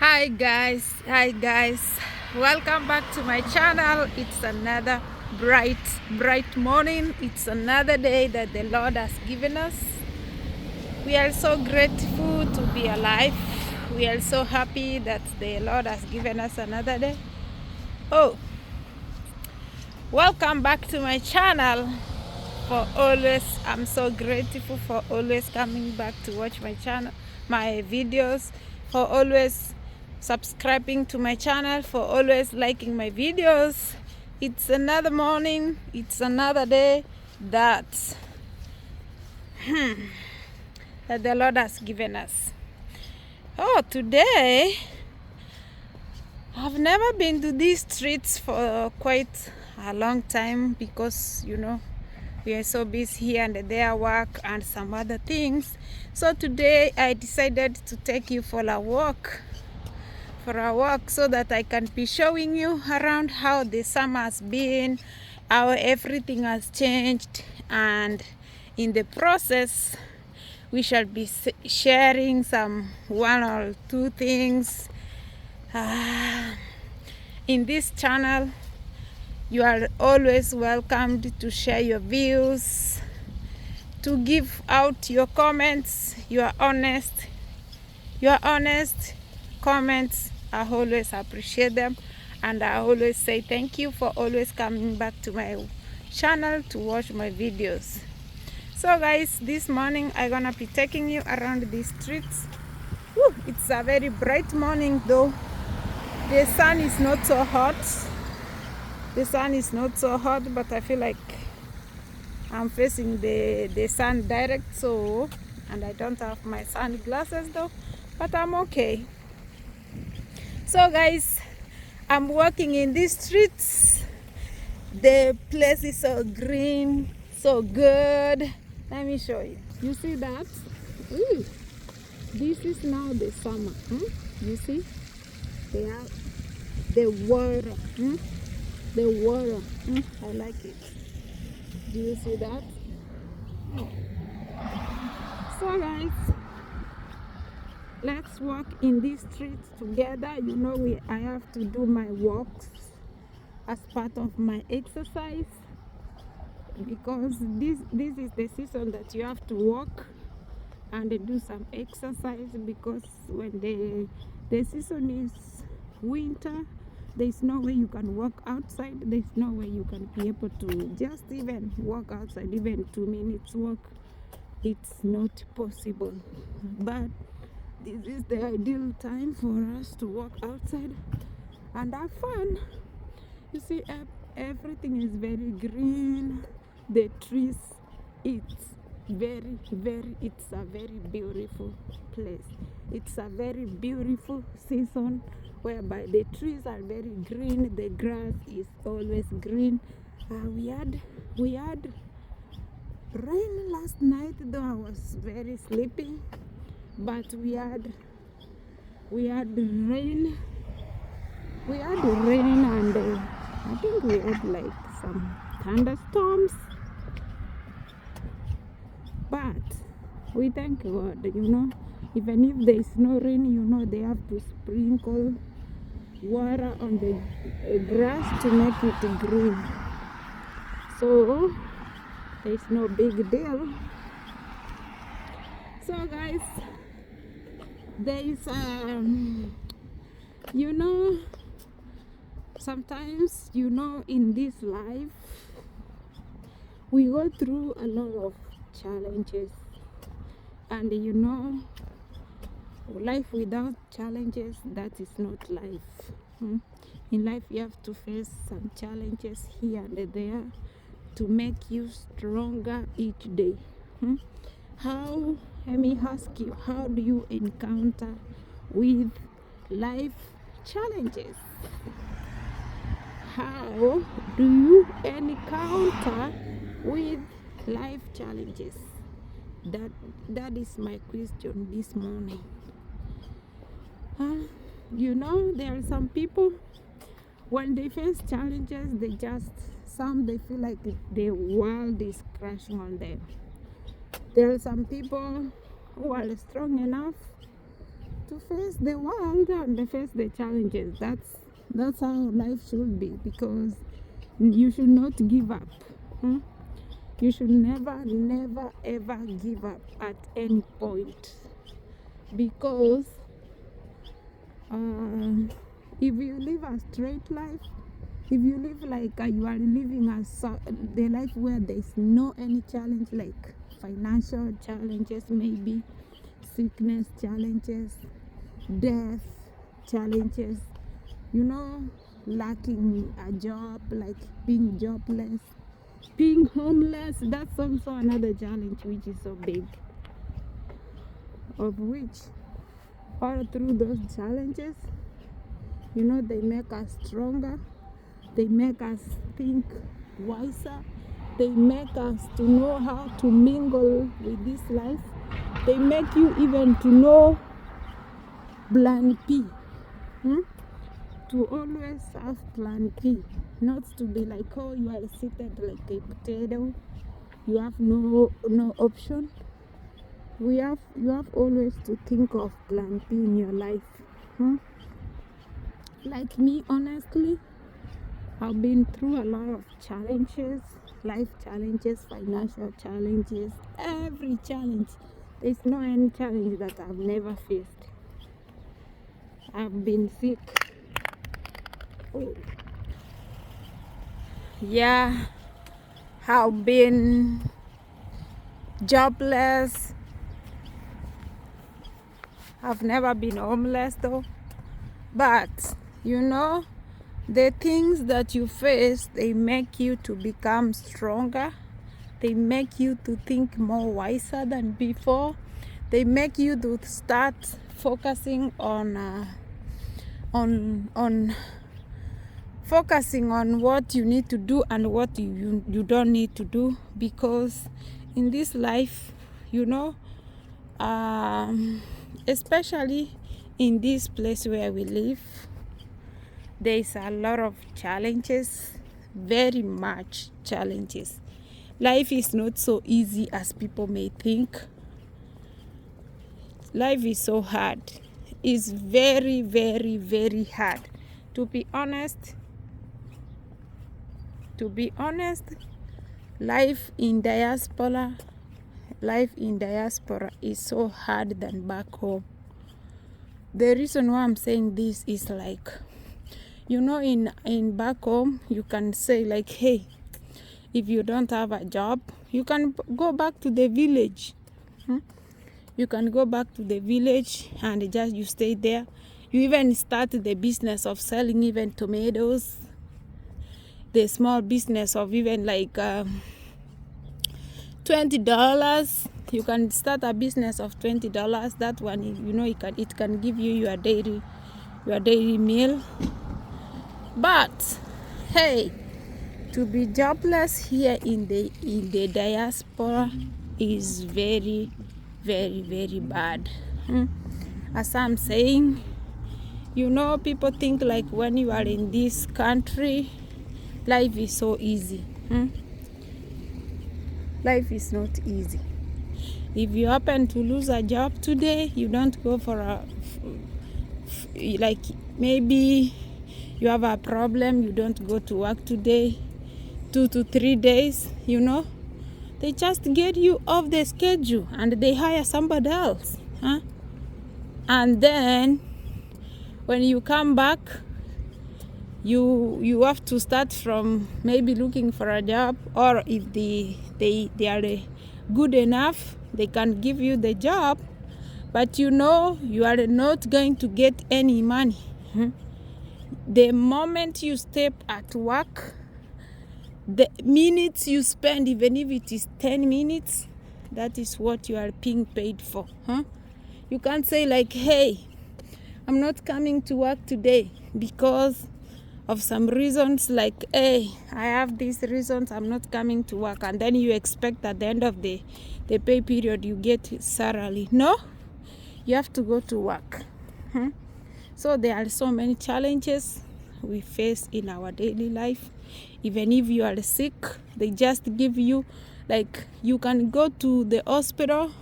Hi guys, welcome back to my channel. It's another bright morning. It's another day that the Lord has given us. We are so grateful to be alive. We are so happy that the Lord has given us another day. Oh, welcome back to my channel. I'm so grateful for always coming back to watch my channel, my videos, for always subscribing to my channel, for always liking my videos. It's another morning, it's another day that that the Lord has given us. Oh, today I've never been to these streets for quite a long time because we are so busy here and there, work and some other things. So today I decided to take you for a walk so that I can be showing you around how the summer has been, how everything has changed, and in the process we shall be sharing some one or two things. In this channel you are always welcomed to share your views, to give out your comments, your honest comments. I always appreciate them, and I always say thank you for always coming back to my channel to watch my videos. So guys, this morning I'm gonna be taking you around the streets. Woo, it's a very bright morning though. The sun is not so hot. But I feel like I'm facing the sun direct, so, and I don't have my sunglasses though, but I'm okay. So guys, I'm walking in these streets. The place is so green, so good. Let me show you. You see that? Ooh, this is now the summer. You see? They are the water. The water. I like it. Do you see that? So guys, let's walk in these streets together. I have to do my walks as part of my exercise, because this is the season that you have to walk and do some exercise, because when the season is winter, there's no way you can walk outside. There's no way you can be able to just even walk outside, even 2 minutes walk. It's not possible. But this is the ideal time for us to walk outside and have fun. You see, everything is very green. The trees, it's a very beautiful place. It's a very beautiful season whereby the trees are very green, the grass is always green. We had rain last night, though I was very sleepy, but we had rain. And I think we had like some thunderstorms, but we thank God. Even if there is no rain, they have to sprinkle water on the grass to make it green, so there's no big deal. So guys, there is sometimes in this life we go through a lot of challenges, and life without challenges, that is not life. In life you have to face some challenges here and there to make you stronger each day. Let me ask you, how do you encounter with life challenges? How do you encounter with life challenges? That is my question this morning. There are some people, when they face challenges, they feel like the world is crashing on them. There are some people who are strong enough to face the world and face the challenges. That's how life should be, because you should not give up. You should never ever give up at any point, because if you live a straight life, if you live like you are living the life where there's no any challenge, like financial challenges, maybe sickness challenges, death challenges, lacking a job, like being jobless, being homeless, that's also another challenge which is so big, of which all through those challenges, they make us stronger, they make us think wiser, they make us to know how to mingle with this life, they make you even to know plan P, to always have plan P, not to be like, oh, you are seated like a potato, you have no option. You have always to think of plan P in your life. Like me, honestly, I've been through a lot of challenges, life challenges, financial challenges, every challenge. There's no any challenge that I've never faced. I've been sick. Yeah, I've been jobless. I've never been homeless though. But the things that you face, they make you to become stronger. They make you to think more wiser than before. They make you to start focusing on focusing on what you need to do and what you don't need to do, because in this life, especially in this place where we live, there is a lot of challenges, very much challenges. Life is not so easy as people may think. Life is so hard. It's very, very, very hard. To be honest, life in diaspora is so hard than back home. The reason why I'm saying this is like, in back home, you can say like, hey, if you don't have a job, you can go back to the village. You can go back to the village and just you stay there. You even start the business of selling even tomatoes. The small business of even like $20. You can start a business of $20. That one, it can give you your daily meal. But hey, to be jobless here in the diaspora is very, very, very bad. As I'm saying, people think like when you are in this country, life is so easy. Life is not easy. If you happen to lose a job today, you don't go for like maybe you have a problem, you don't go to work today, 2 to 3 days, they just get you off the schedule and they hire somebody else. And then when you come back, you have to start from maybe looking for a job, or if they are good enough, they can give you the job, but you are not going to get any money. The moment you step at work, the minutes you spend, even if it is 10 minutes, that is what you are being paid for. You can't say like, hey, I'm not coming to work today because of some reasons, like, hey, I have these reasons, I'm not coming to work, and then you expect at the end of the pay period you get salary. No, you have to go to work. So there are so many challenges we face in our daily life. Even if you are sick, they just give you, like, you can go to the hospital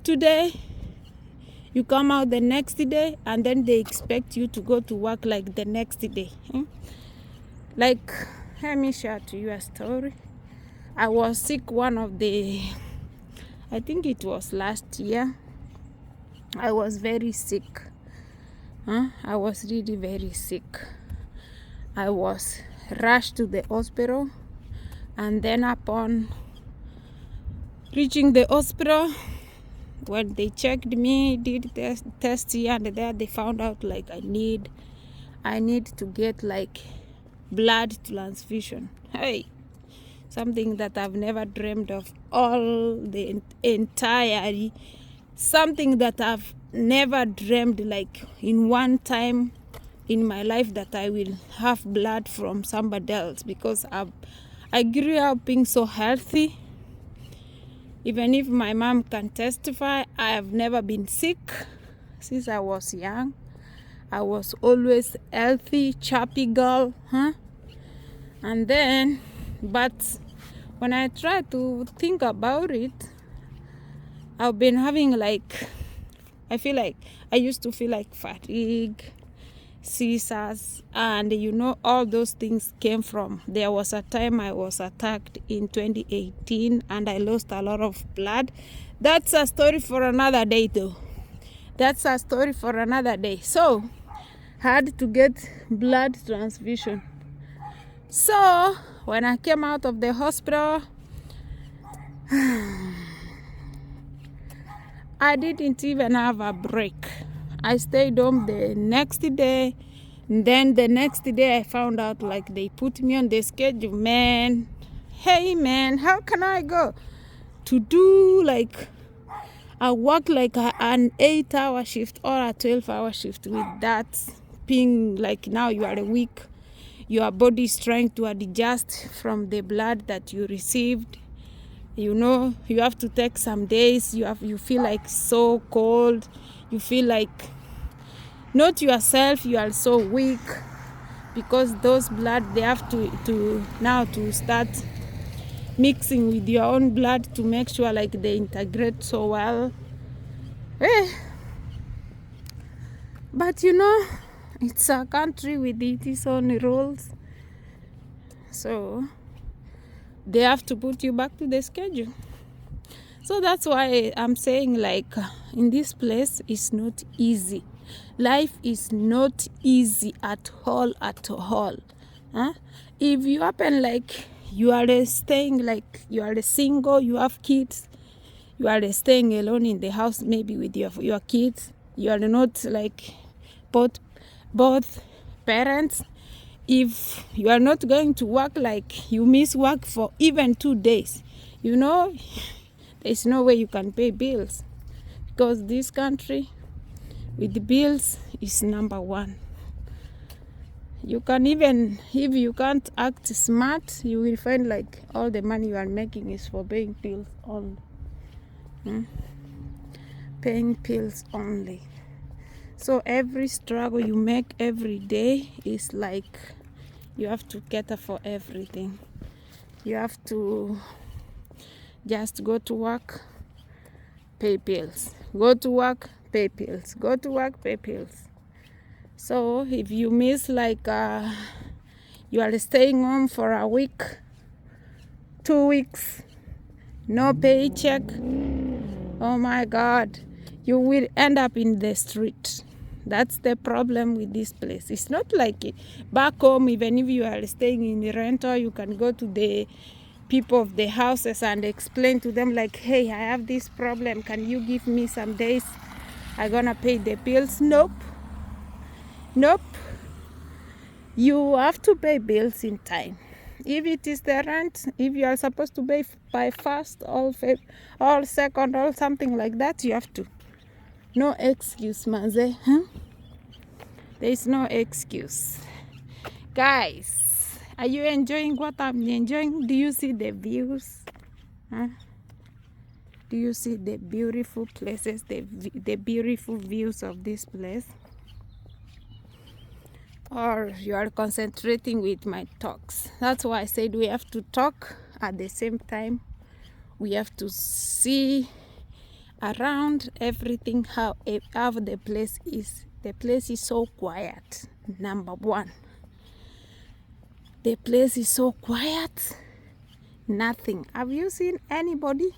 today. You come out the next day and then they expect you to go to work like the next day. Like, let me share to you a story. I was sick I think it was last year. I was very sick. I was really very sick. I was rushed to the hospital, and then upon reaching the hospital, when they checked me, did tests here and there, they found out like I need to get like blood transfusion. Hey, something that I've never dreamed of all the entire, something that I've never dreamed like in one time in my life that I will have blood from somebody else, because I grew up being so healthy. Even if my mom can testify, I have never been sick since I was young. I was always healthy, chubby girl, And then, but when I try to think about it, I've been having like, I used to feel like fatigue, seizures, and all those things came from, there was a time I was attacked in 2018 and I lost a lot of blood. That's a story for another day though. So I had to get blood transfusion. So when I came out of the hospital, I didn't even have a break. I stayed home the next day. Then the next day I found out like they put me on the schedule. Man, hey man, how can I go to do like I work like an 8-hour shift or a 12-hour shift with that being like, now you are weak. Your body is trying to adjust from the blood that you received. You have to take some days. You feel like so cold. You feel like not yourself. You are so weak because those blood, they have to start mixing with your own blood to make sure like they integrate so well. But it's a country with its own rules, so they have to put you back to the schedule. So that's why I'm saying like in this place it's not easy. Life is not easy at all. If you happen like you are staying, like you are single, you have kids, you are staying alone in the house maybe with your kids, you are not like both parents, if you are not going to work, like you miss work for even 2 days, there's no way you can pay bills, because this country with the bills is number one. You can even, if you can't act smart, you will find like all the money you are making is for paying bills only. Paying bills only. So every struggle you make every day is like you have to cater for everything. You have to just go to work, pay bills. Go to work, pay bills. Go to work, pay bills. So if you miss like you are staying home for a week, 2 weeks, no paycheck, oh my God, you will end up in the street. That's the problem with this place. It's not like back home. Even if you are staying in the rental, you can go to the people of the houses and explain to them like, hey, I have this problem, can you give me some days, I'm gonna pay the bills. Nope. You have to pay bills in time. If it is the rent, if you are supposed to pay by first or second or something like that, you have to. No excuse, Maze. There is no excuse. Guys, are you enjoying what I'm enjoying? Do you see the views? Do you see the beautiful places, the beautiful views of this place? Or you are concentrating with my talks? That's why I said we have to talk at the same time. We have to see around everything, how the place is. The place is so quiet. Number one, the place is so quiet. Nothing. Have you seen anybody?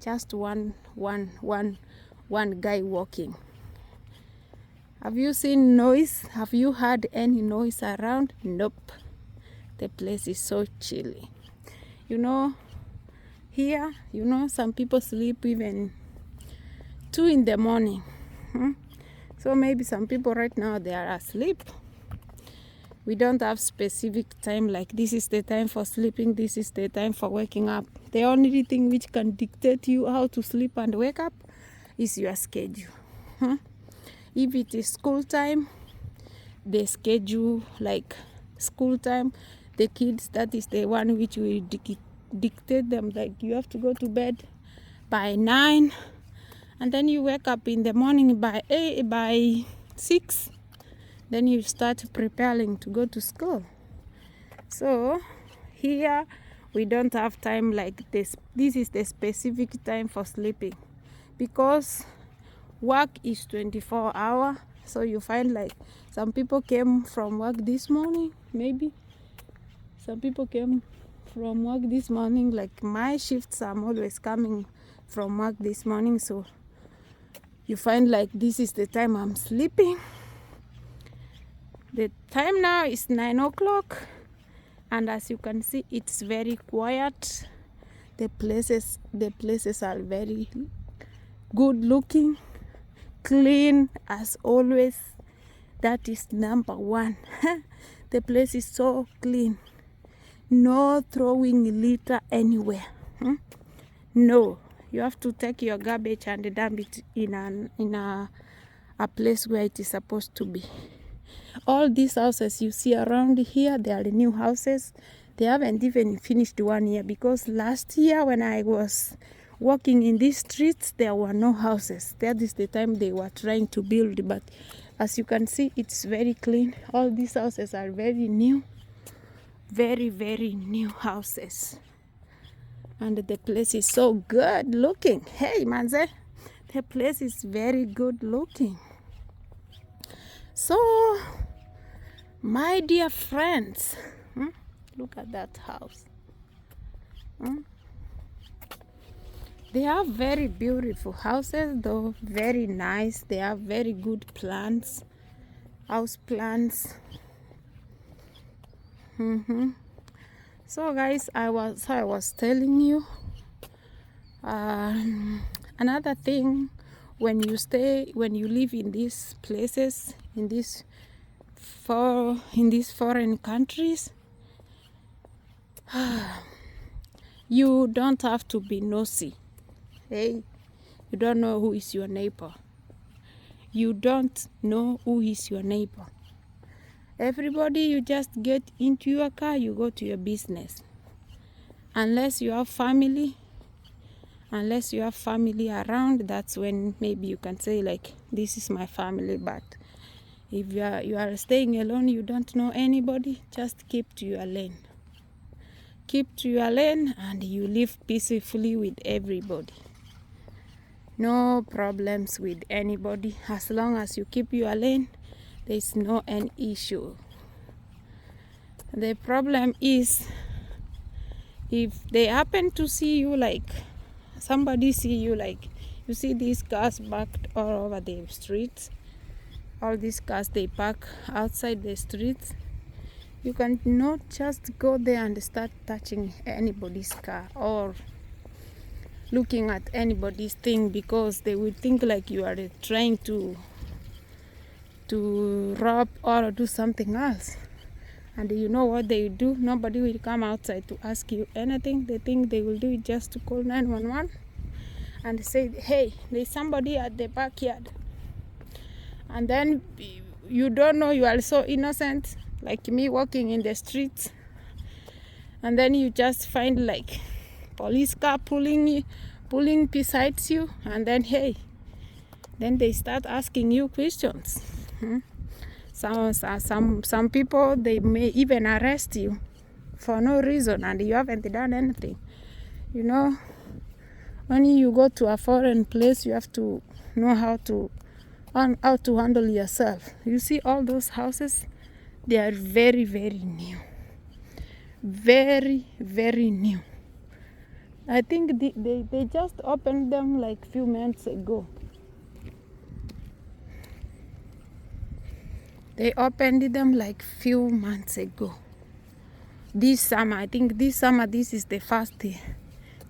Just one guy walking. Have you seen noise? Have you heard any noise around? Nope. The place is so chilly. You know, here, some people sleep even 2 in the morning. So maybe some people right now, they are asleep. We don't have specific time, like this is the time for sleeping, this is the time for waking up. The only thing which can dictate you how to sleep and wake up is your schedule. If it is school time, they schedule like school time. The kids, that is the one which will dictate them, like you have to go to bed by 9, and then you wake up in the morning by 6. Then you start preparing to go to school. So here we don't have time like this. This is the specific time for sleeping, because work is 24 hours. So you find like some people came from work this morning, maybe some people came from work this morning. Like my shifts, I'm always coming from work this morning, so you find like this is the time I'm sleeping. The time now is 9 o'clock, and as you can see, it's very quiet. The places are very good looking, clean as always. That is number one. The place is so clean. No throwing litter anywhere. No, you have to take your garbage and dump it in a place where it is supposed to be. All these houses you see around here, they are the new houses. They haven't even finished 1 year, because last year when I was walking in these streets, there were no houses. That is the time they were trying to build, but as you can see, it's very clean. All these houses are very new, very, very new houses. And the place is so good looking. Hey, Manze, the place is very good looking. So, my dear friends, look at that house. They have very beautiful houses, though, very nice. They have very good plants, house plants. So guys, I was telling you another thing. When you live in these places, in these foreign countries, you don't have to be nosy. Hey, you don't know who is your neighbor. You don't know who is your neighbor. Everybody, you just get into your car, you go to your business. Unless you have family around, that's when maybe you can say like, this is my family. But if you are staying alone, you don't know anybody, just keep to your lane. Keep to your lane and you live peacefully with everybody. No problems with anybody. As long as you keep your lane, there is no an issue. The problem is if they happen to see you, like somebody see you, like you see these cars parked all over the streets. All these cars, they park outside the streets. You can not just go there and start touching anybody's car or looking at anybody's thing, because they will think like you are trying to rob or do something else. And you know what they do? Nobody will come outside to ask you anything. They think they will do it just to call 911 and say, hey, there's somebody at the backyard. And then you don't know, you are so innocent, like me walking in the streets, and then you just find like police car pulling besides you, and then then they start asking you questions. Some people, they may even arrest you for no reason, and you haven't done anything. When you go to a foreign place, you have to know how to handle yourself. You see all those houses, they are very, very new. Very, very new. I think they just opened them like few months ago. They opened them like few months ago. This summer, I think this is the first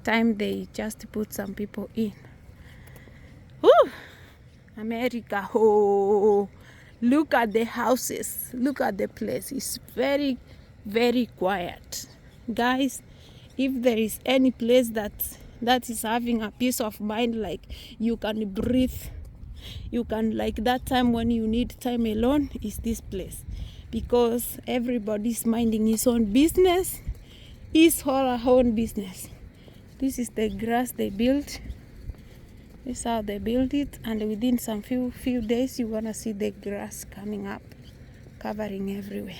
time they just put some people in. Woo! America, oh, look at the houses, look at the place. It's very, very quiet. Guys, if there is any place that is having a peace of mind, like you can breathe, you can, like that time when you need time alone, is this place. Because everybody's minding his own business, his whole own business. This is the grass they built. This is how they built it, and within some few days you're gonna see the grass coming up, covering everywhere.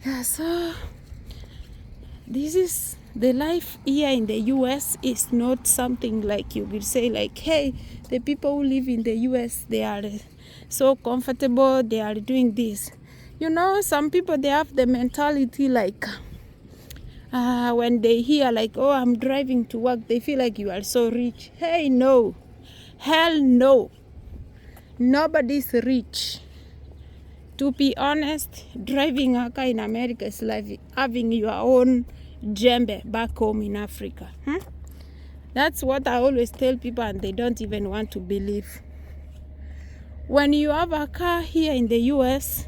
Yeah, so this is the life here in the US. Is not something like you will say like, hey, the people who live in the US, they are so comfortable, they are doing this. You know, some people, they have the mentality like, when they hear like, oh, I'm driving to work, they feel like you are so rich. Hey, no. Hell no. Nobody's rich. To be honest, driving a car in America is like having your own djembe back home in Africa. That's what I always tell people, and they don't even want to believe. When you have a car here in the US,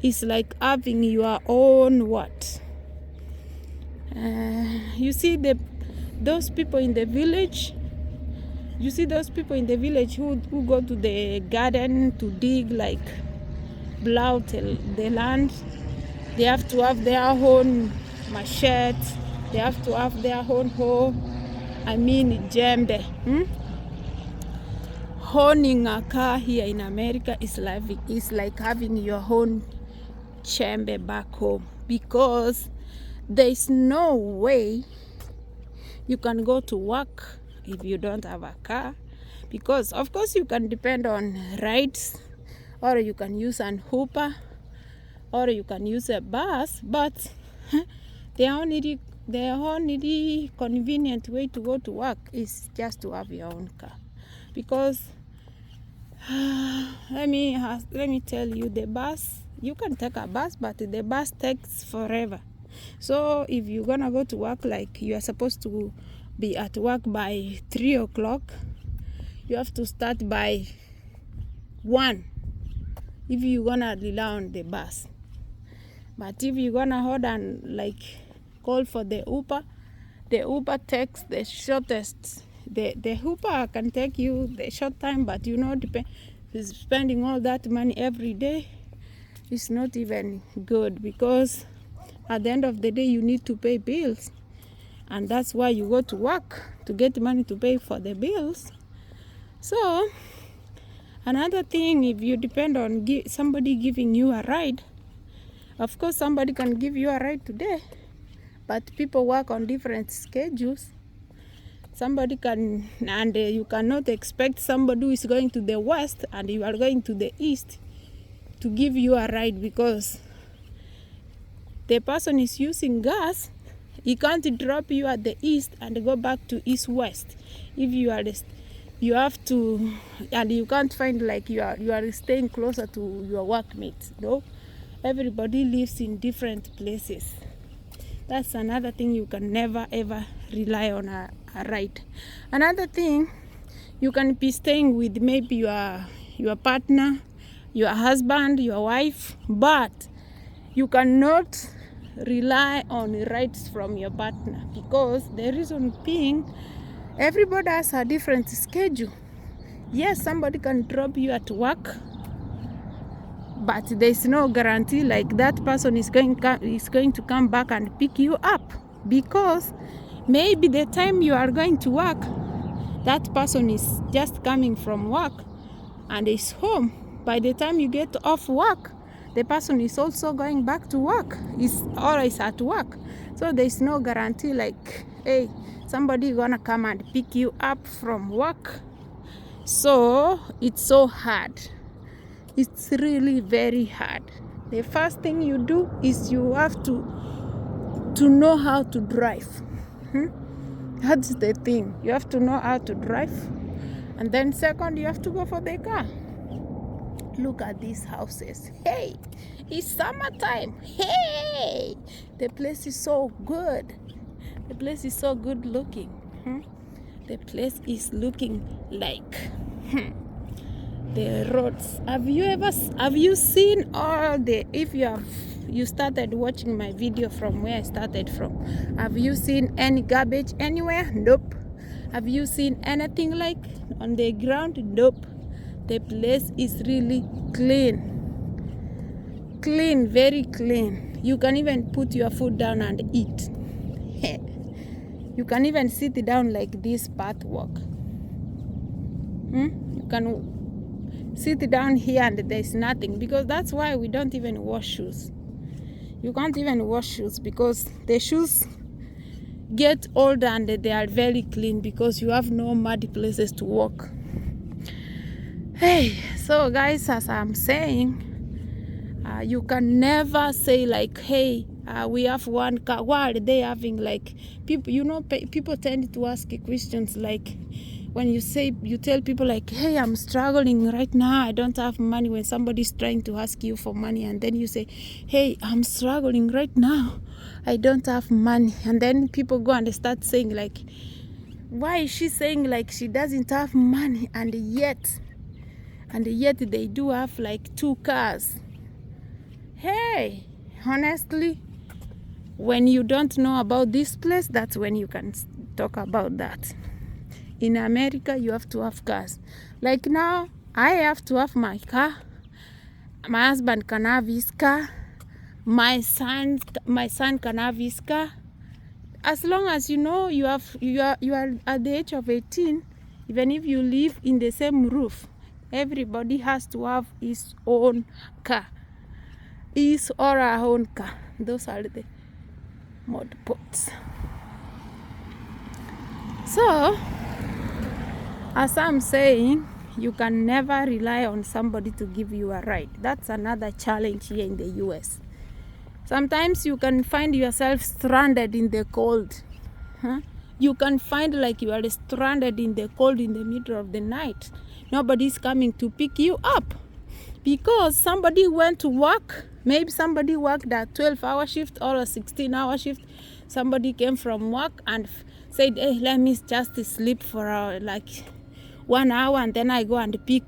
it's like having your own what? You see those people in the village. You see those people in the village who go to the garden to dig, like blow out the land. They have to have their own machete. They have to have their own hoe. I mean djembe. Owning a car here in America is like having your own djembe back home, because there's no way you can go to work if you don't have a car. Because of course you can depend on rides, or you can use an Uber, or you can use a bus, but the only convenient way to go to work is just to have your own car. Because let me tell you, the bus, you can take a bus, but the bus takes forever. So if you're gonna go to work, like you are supposed to be at work by 3 o'clock, you have to start by 1 if you're gonna rely on the bus. But if you're gonna hold and like call for the Uber takes the shortest. The Uber can take you the short time, but you know, spending all that money every day is not even good, because at the end of the day you need to pay bills, and that's why you go to work, to get money to pay for the bills. So another thing, if you depend on somebody giving you a ride, of course somebody can give you a ride today, but people work on different schedules. Somebody can, and you cannot expect somebody who is going to the west and you are going to the east to give you a ride, because the person is using gas. He can't drop you at the east and go back to east-west. If you are you have to, and you can't find like you are staying closer to your workmates. No, everybody lives in different places. That's another thing, you can never ever rely on a ride. Another thing, you can be staying with maybe your partner, your husband, your wife, but you cannot rely on rides from your partner, because the reason being, everybody has a different schedule. Yes, somebody can drop you at work, but there's no guarantee like that person is going to come back and pick you up, because maybe the time you are going to work, that person is just coming from work and is home. By the time you get off work, the person is also going back to work, is always at work. So there's no guarantee like hey, somebody gonna come and pick you up from work. So it's so hard. It's really very hard. The first thing you do is you have to know how to drive. That's the thing. You have to know how to drive. And then second, you have to go for the car. Look at these houses. Hey, it's summertime. Hey, the place is so good. The place is so good looking. The place is looking like the roads. Have you seen all the, if you started watching my video from where I started from, have you seen any garbage anywhere? Nope. Have you seen anything like on the ground? Nope. The place is really clean, very clean. You can even put your food down and eat. You can even sit down like this path walk. You can sit down here and there's nothing, because that's why we don't even wash shoes. You can't even wash shoes because the shoes get old and they are very clean because you have no muddy places to walk. Hey, so guys, as I'm saying, you can never say like, hey, we have one car. Why are they having like people? You know, people tend to ask questions like, when you tell people like, hey, I'm struggling right now, I don't have money. When somebody's trying to ask you for money, and then you say, hey, I'm struggling right now, I don't have money. And then people go and start saying like, why is she saying like she doesn't have money, and yet they do have like 2 cars. Hey, honestly, when you don't know about this place, that's when you can talk about that. In America, you have to have cars. Like now, I have to have my car. My husband can have his car. My son can have his car. As long as you know you are at the age of 18, even if you live in the same roof, everybody has to have his own car. His or her own car. Those are the mod pots. So, as I'm saying, you can never rely on somebody to give you a ride. That's another challenge here in the US. Sometimes you can find yourself stranded in the cold. You can find like you are stranded in the cold in the middle of the night. Nobody's coming to pick you up because somebody went to work. Maybe somebody worked a 12-hour shift or a 16-hour shift. Somebody came from work and said, hey, let me just sleep for like 1 hour, and then I go and pick.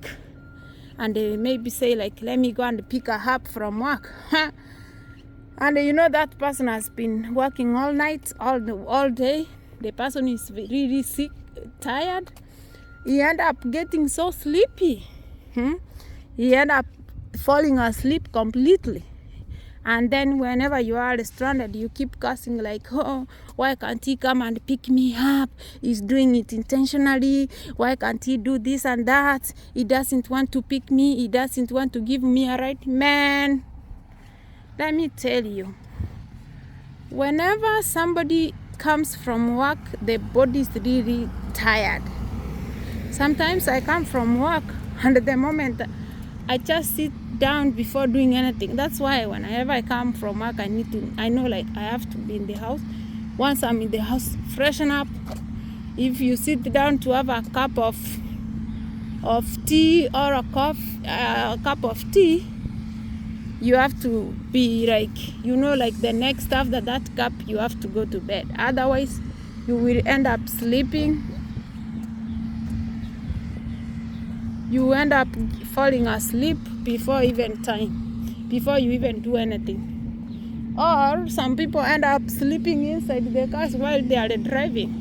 And they maybe say like, let me go and pick a up from work. And you know that person has been working all night, all day. The person is really sick, tired. He end up getting so sleepy. He end up falling asleep completely. And then whenever you are stranded, you keep cursing like, oh, why can't he come and pick me up? He's doing it intentionally. Why can't he do this and that? He doesn't want to pick me. He doesn't want to give me a ride. Man, let me tell you, whenever somebody comes from work, the body is really tired. Sometimes I come from work, and at the moment I just sit down before doing anything. That's why whenever I come from work, I know like I have to be in the house. Once I'm in the house, freshen up. If you sit down to have a cup of tea or a cup of tea, you have to be like, you know, like the next after that cup, you have to go to bed. Otherwise, you will end up sleeping. You end up falling asleep before even time, before you even do anything. Or some people end up sleeping inside the cars while they are driving.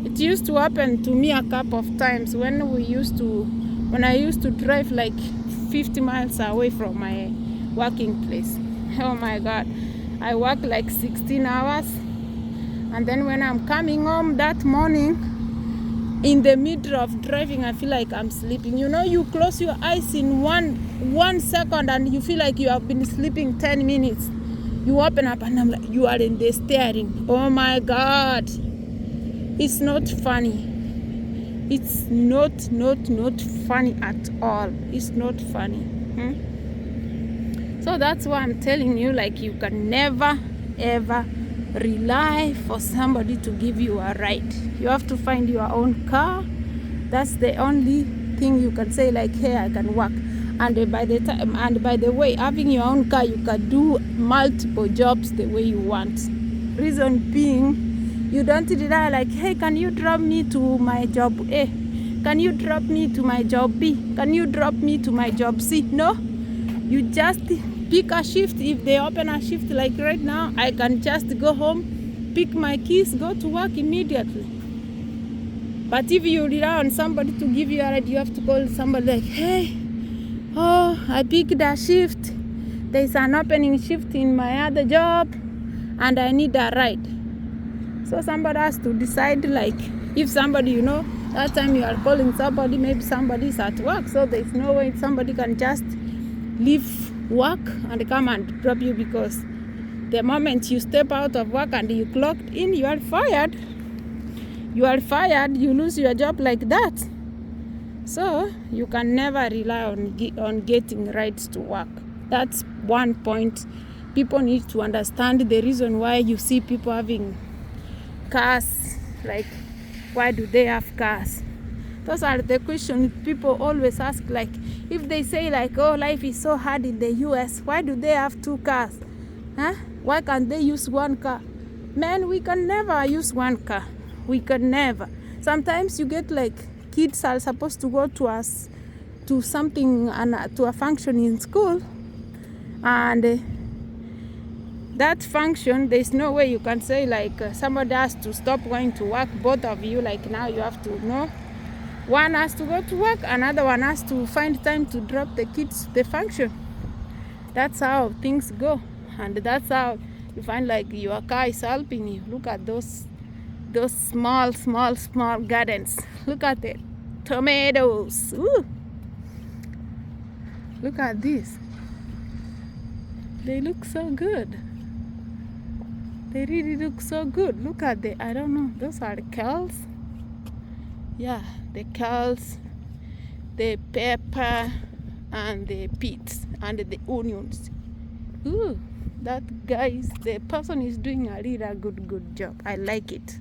It used to happen to me a couple of times when I used to drive like 50 miles away from my working place. Oh my God, I work like 16 hours, and then when I'm coming home that morning, in the middle of driving, I feel like I'm sleeping. You know, you close your eyes in one second and you feel like you have been sleeping 10 minutes. You open up and I'm like, you are in the steering. Oh my God. It's not funny. It's not funny at all. It's not funny. So that's why I'm telling you, like, you can never ever rely for somebody to give you a ride. You have to find your own car. That's the only thing you can say, like, hey, I can work. And by the way, having your own car, you can do multiple jobs the way you want. Reason being, you don't rely like, hey, can you drop me to my job A? Can you drop me to my job B? Can you drop me to my job C? No, you just pick a shift. If they open a shift like right now, I can just go home, pick my keys, go to work immediately. But if you rely on somebody to give you a ride, you have to call somebody like, hey, oh, I picked a shift. There's an opening shift in my other job and I need a ride. So somebody has to decide, like, if somebody, you know, that time you are calling somebody, maybe somebody's at work, so there's no way somebody can just leave work and come and drop you, because the moment you step out of work and you clocked in, you are fired. You are fired, you lose your job like that. So you can never rely on getting rides to work. That's one point people need to understand. The reason why you see people having cars, like, why do they have cars? Those are the questions people always ask. Like, if they say, like, oh, life is so hard in the US, why do they have 2 cars? Why can't they use 1 car? Man, we can never use 1 car. We can never. Sometimes you get, like, kids are supposed to go to something, to a function in school, and that function, there's no way you can say, like, somebody has to stop going to work, both of you, like, now you have to know. One has to go to work, another one has to find time to drop the kids to the function. That's how things go, and that's how you find, like, your car is helping you. Look at those small gardens. Look at the tomatoes. Ooh. Look at this. They look so good. They really look so good. Look at I don't know, those are the kales. Yeah, the kales, the pepper, and the peas, and the onions. Ooh, the person is doing a really good job. I like it.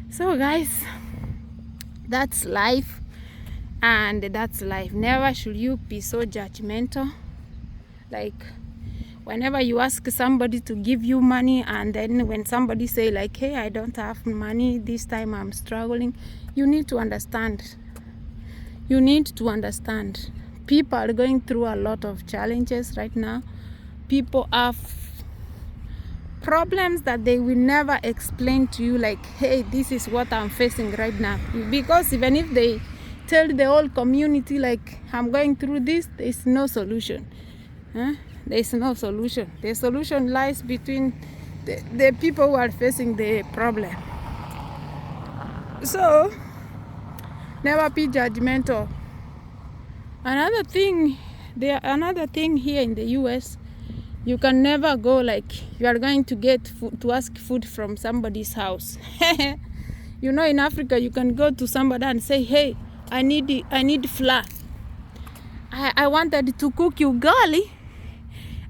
So guys, that's life, and that's life. Never should you be so judgmental. Like, whenever you ask somebody to give you money, and then when somebody say, like, hey, I don't have money, this time I'm struggling, you need to understand. You need to understand. People are going through a lot of challenges right now. People have problems that they will never explain to you, like, hey, this is what I'm facing right now. Because even if they tell the whole community, like, I'm going through this, there's no solution. There's no solution. The solution lies between the people who are facing the problem. So never be judgmental. Another thing here in the US, you can never go, like, you are going to get food, to ask food from somebody's house. You know, in Africa, you can go to somebody and say, hey, I need flour. I wanted to cook ugali,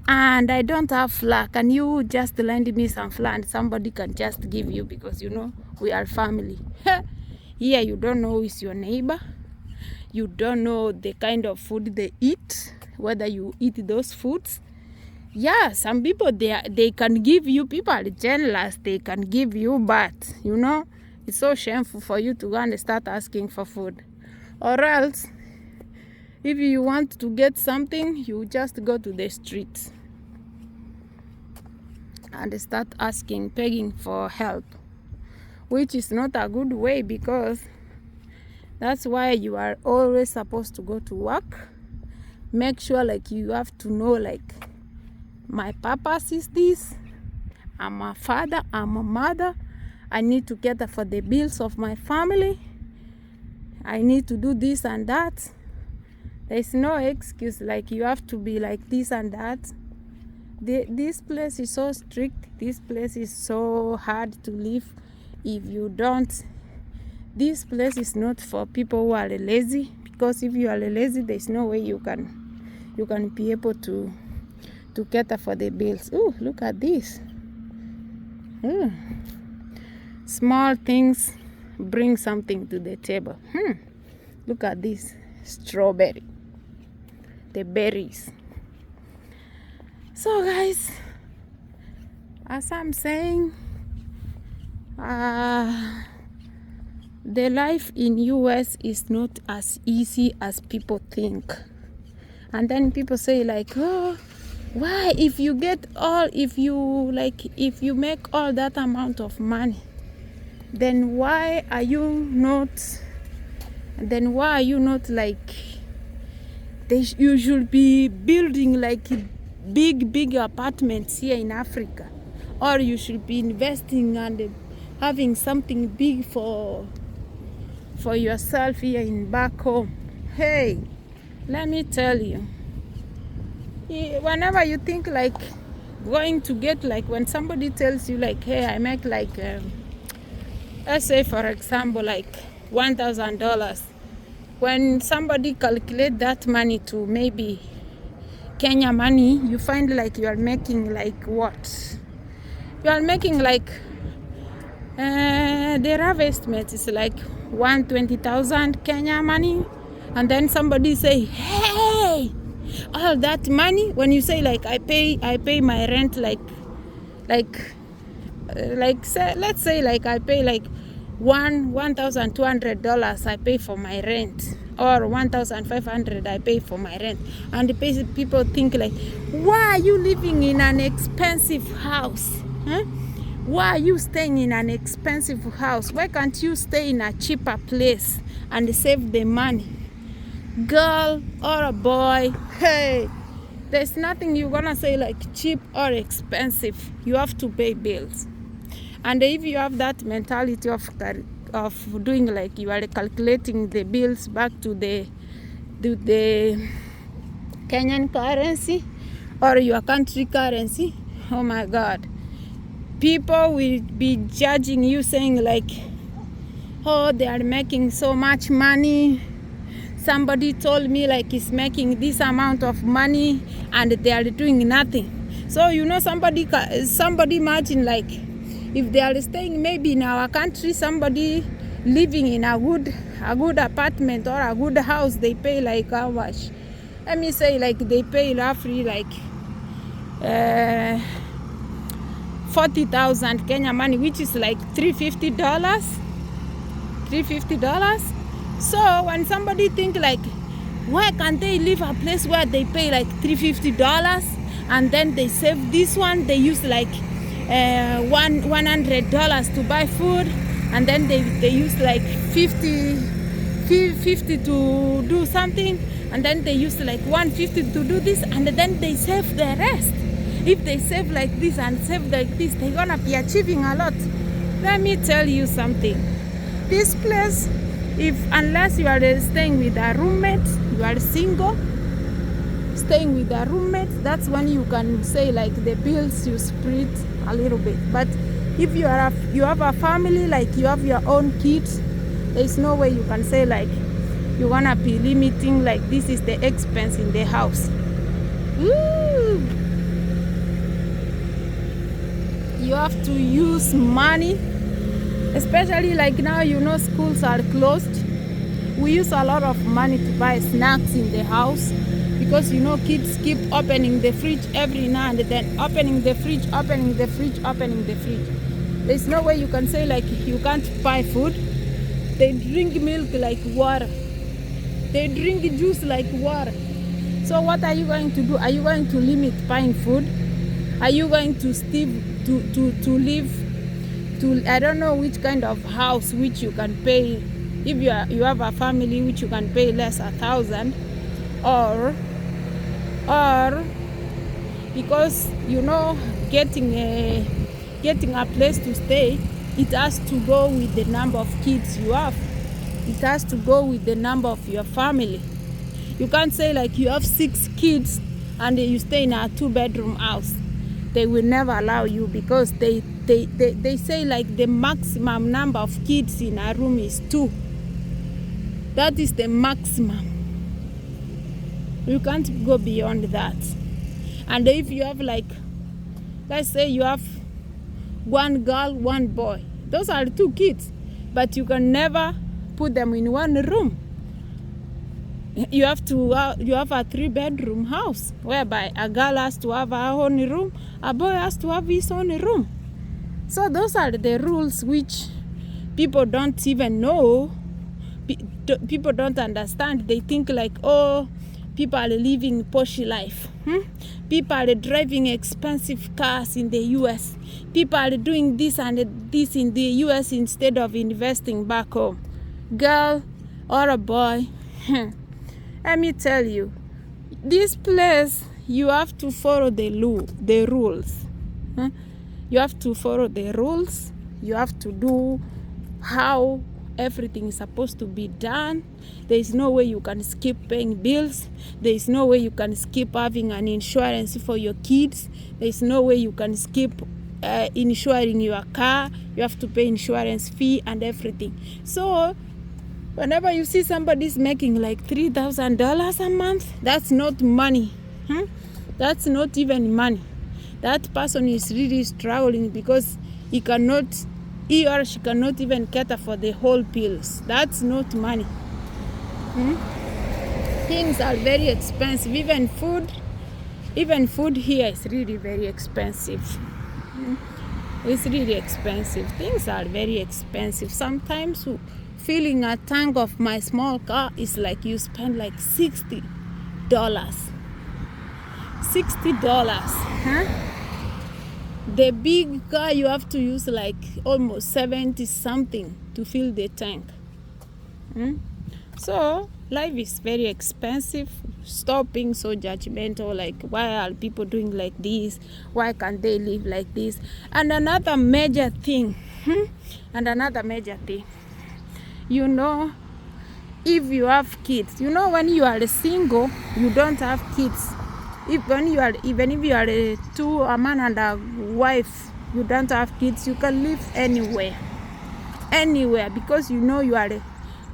and I don't have flour. Can you just lend me some flour? And somebody can just give you, because, you know, we are family. Here, you don't know who is your neighbor. You don't know the kind of food they eat, whether you eat those foods. Yeah, some people, they can give you, people are generous, they can give you, but, you know, it's so shameful for you to go and start asking for food. Or else, if you want to get something, you just go to the streets and start asking, begging for help, which is not a good way, because that's why you are always supposed to go to work. Make sure, like, you have to know, like, my purpose is this. I'm a father, I'm a mother. I need to cater for the bills of my family. I need to do this and that. There's no excuse, like, you have to be like this and that. This place is so strict. This place is so hard to live if you don't. This place is not for people who are lazy, because if you are lazy, there's no way you can be able to cater for the bills. Oh, look at this. Ooh. Small things bring something to the table. Look at this strawberry, the berries. So guys, as I'm saying, the life in US is not as easy as people think. And then people say like, oh, why if you make all that amount of money, then why are you not like, you should be building like big apartments here in Africa, or you should be investing and having something big for yourself here in back home. Hey, let me tell you, whenever you think like going to get, like when somebody tells you like, hey, I make like let's say for example like $1,000, when somebody calculate that money to maybe Kenya money, you find like you are making like what? You are making like the rough estimate is like 120,000 Kenya money, and then somebody say, hey, all that money, when you say like I pay my rent say, let's say like I pay like $1,200 I pay for my rent, or $1,500 I pay for my rent, and the people think like, why are you living in an expensive house? Why are you staying in an expensive house? Why can't you stay in a cheaper place and save the money? Girl or a boy, hey, there's nothing you're gonna say like cheap or expensive. You have to pay bills. And if you have that mentality of doing like you are calculating the bills back to the Kenyan currency or your country currency, oh my God, people will be judging you, saying like, oh, they are making so much money. Somebody told me like he's making this amount of money and they are doing nothing. So somebody imagine like, if they are staying maybe in our country, somebody living in a good apartment or a good house, they pay like how much? Let me say like they pay roughly like 40,000 Kenya money, which is like $350. So when somebody think like, why can't they live a place where they pay like $350 and then they save this one, they use like $100 to buy food, and then they use like 50 to do something, and then they use like 150 to do this, and then they save the rest. If they save like this and save like this, they're gonna be achieving a lot. Let me tell you something. This place, unless you are staying with a roommate, you are single, staying with a roommate, that's when you can say like the bills you split a little bit. But if you have a family, like you have your own kids, there's no way you can say like you're gonna be limiting like this is the expense in the house. Ooh. You have to use money, especially like now, schools are closed. We use a lot of money to buy snacks in the house, because kids keep opening the fridge every now and then, opening the fridge. There's no way you can say like you can't buy food. They drink milk like water, they drink juice like water. So what are you going to do? Are you going to limit buying food? Are you going to live to I don't know which kind of house which you can pay, if you have a family which you can pay less 1,000, or because getting a place to stay, it has to go with the number of kids you have. It has to go with the number of your family. You can't say like you have 6 kids and you stay in a 2-bedroom house. they will never allow you, because they say like the maximum number of kids in a room is 2. That is the maximum. You can't go beyond that. And if you have like, let's say you have 1 girl, 1 boy, those are 2 kids, but you can never put them in one room. You have a 3-bedroom house, whereby a girl has to have her own room, a boy has to have his own room. So those are the rules which people don't even know. People don't understand. They think like, oh, people are living posh life. People are driving expensive cars in the US. People are doing this and this in the US instead of investing back home. Girl or a boy, let me tell you, this place, you have to follow the rules. You have to follow the rules. You have to do how everything is supposed to be done. There is no way you can skip paying bills. There is no way you can skip having an insurance for your kids. There is no way you can skip insuring your car. You have to pay insurance fee and everything. So whenever you see somebody's making like $3,000 a month, that's not money. That's not even money. That person is really struggling because he or she cannot even cater for the whole bills. That's not money. Things are very expensive. Even food here is really very expensive. It's really expensive. Things are very expensive. Sometimes filling a tank of my small car is like you spend like $60. $60. The big car, you have to use like almost 70 something to fill the tank. So life is very expensive. Stop being so judgmental, like why are people doing like this? Why can't they live like this? And another major thing, you know, if you have kids, you know, when you are single, you don't have kids. Even if you are a man and a wife, you don't have kids, you can live anywhere, because you know you are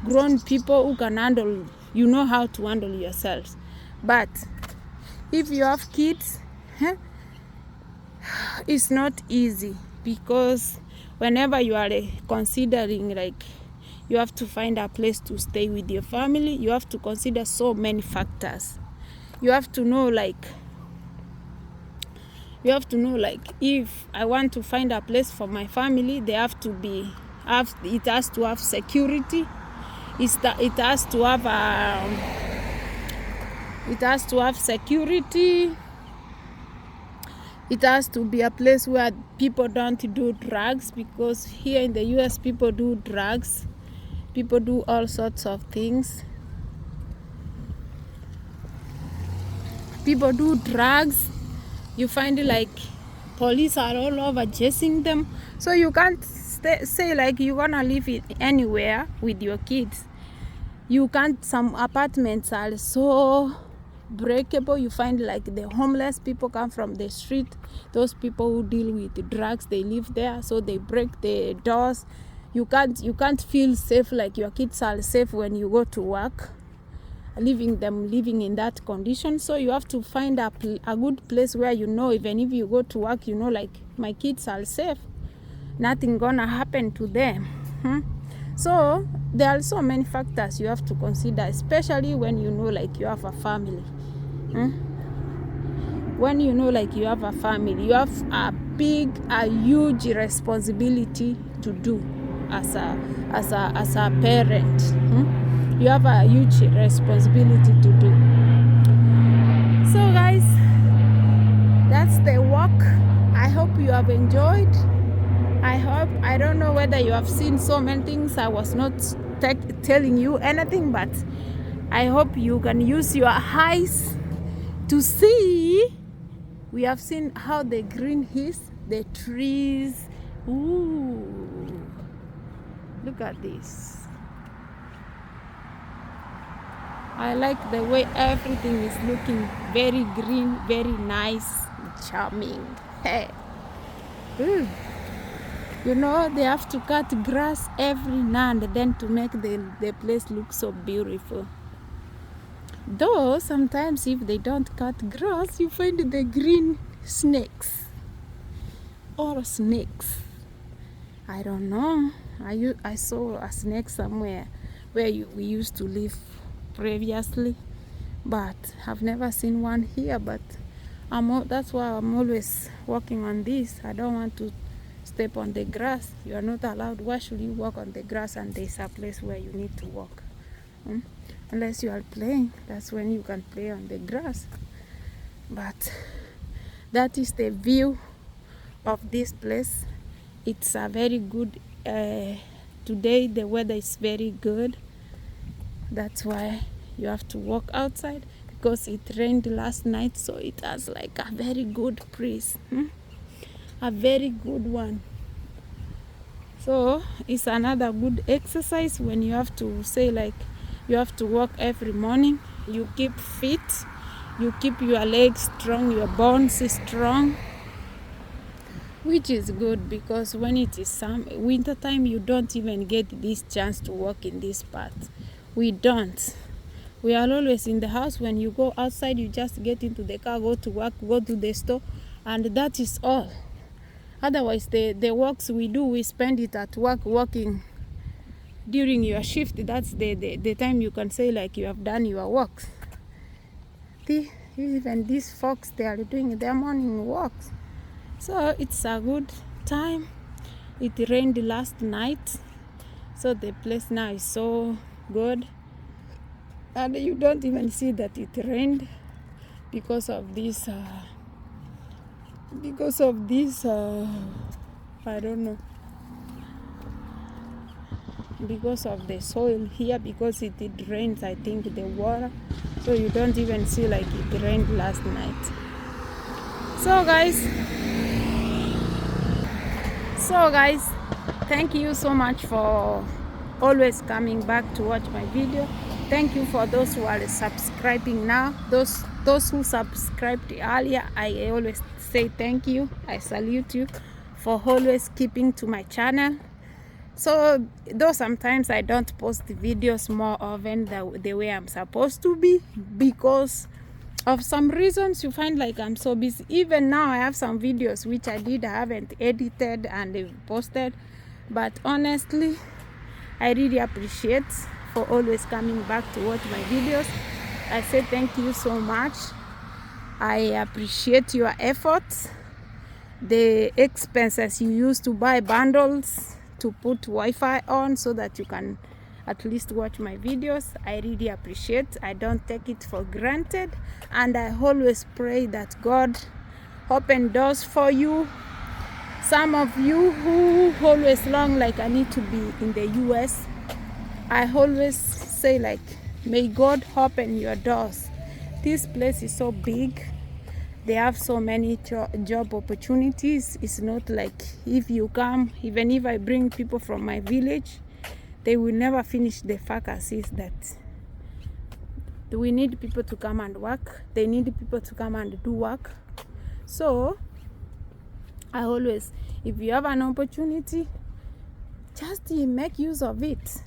grown people who can handle, you know how to handle yourselves. But if you have kids, it's not easy, because whenever you are considering like you have to find a place to stay with your family, you have to consider so many factors. You have to know like if I want to find a place for my family, it has to have security. It has to be a place where people don't do drugs, because here in the US people do drugs. People do all sorts of things. People do drugs. You find like police are all over chasing them. So you can't say like you're gonna live anywhere with your kids. You can't. Some apartments are so breakable. You find like the homeless people come from the street. Those people who deal with drugs, they live there, so they break the doors. You can't feel safe, like your kids are safe when you go to work, living in that condition. So you have to find a good place where you know, even if you go to work, you know, like my kids are safe, nothing gonna happen to them. So there are so many factors you have to consider, especially when you know like you have a family. When you know like you have a family, you have a huge responsibility to do as a parent. You have a huge responsibility to do. So guys, that's the walk. I hope you have enjoyed. I don't know whether you have seen so many things. I was not telling you anything, but I hope you can use your eyes to see. We have seen how the green is, the trees. Ooh, look at this. I like the way everything is looking very green, very nice, charming. Hey. Ooh. You know, they have to cut grass every now and then to make the place look so beautiful. Though sometimes if they don't cut grass, you find the green snakes or snakes. I don't know. I saw a snake somewhere where we used to live previously, but I've never seen one here. But that's why I'm always working on this. I don't want to step on the grass. You are not allowed. Why should you walk on the grass and there's a place where you need to walk? Unless you are playing, that's when you can play on the grass. But that is the view of this place. It's a very good today the weather is very good. That's why you have to walk outside, because it rained last night, so it has like a very good breeze, a very good one. So it's another good exercise when you have to say like you have to walk every morning. You keep fit, you keep your legs strong, your bones strong, which is good, because when it is winter time, you don't even get this chance to walk in this path. We don't. We are always in the house. When you go outside, you just get into the car, go to work, go to the store, and that is all. Otherwise, the walks we do, we spend it at work walking during your shift. That's the time you can say like you have done your walks. Even these folks, they are doing their morning walks. So it's a good time. It rained last night, so the place now is so good. And you don't even see that it rained because of this I don't know, because of the soil here, because it rains, I think, the water, so you don't even see like it rained last night. So guys, thank you so much for always coming back to watch my video. Thank you for those who are subscribing now. Those who subscribed earlier, I always say thank you. I salute you for always keeping to my channel. So though sometimes I don't post the videos more often the way I'm supposed to be, because of some reasons. You find like I'm so busy. Even now I have some videos which I haven't edited and posted, but honestly I really appreciate for always coming back to watch my videos. I say thank you so much. I appreciate your efforts, the expenses you use to buy bundles to put Wi-Fi on so that you can at least watch my videos. I really appreciate. I don't take it for granted, and I always pray that God open doors for you. Some of you who always long like I need to be in the US, I always say like, may God open your doors. This place is so big. They have so many job opportunities. It's not like if you come, even if I bring people from my village, they will never finish the vacancies that we need people to come and work. They need people to come and do work. So I always, if you have an opportunity, just make use of it.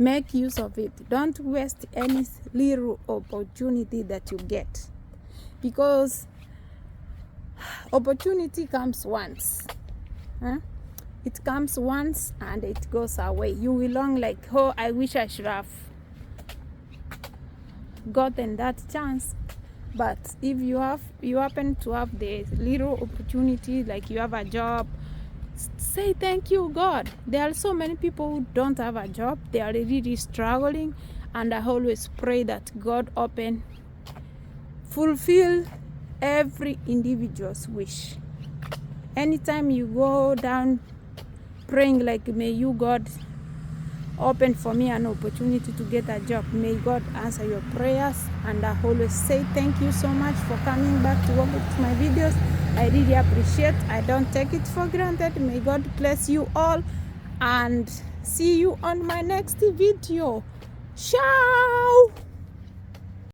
Make use of it. Don't waste any little opportunity that you get, because opportunity comes once. It comes once and it goes away. You will long like, oh, I wish I should have gotten that chance. But if you happen to have the little opportunity, like you have a job, say thank you, God. There are so many people who don't have a job. They are really struggling, and I always pray that God fulfill every individual's wish. Anytime you go down praying like, may you, God, open for me an opportunity to get a job, may God answer your prayers. And I always say thank you so much for coming back to watch my videos. I really appreciate. I don't take it for granted. May God bless you all, and see you on my next video. Ciao.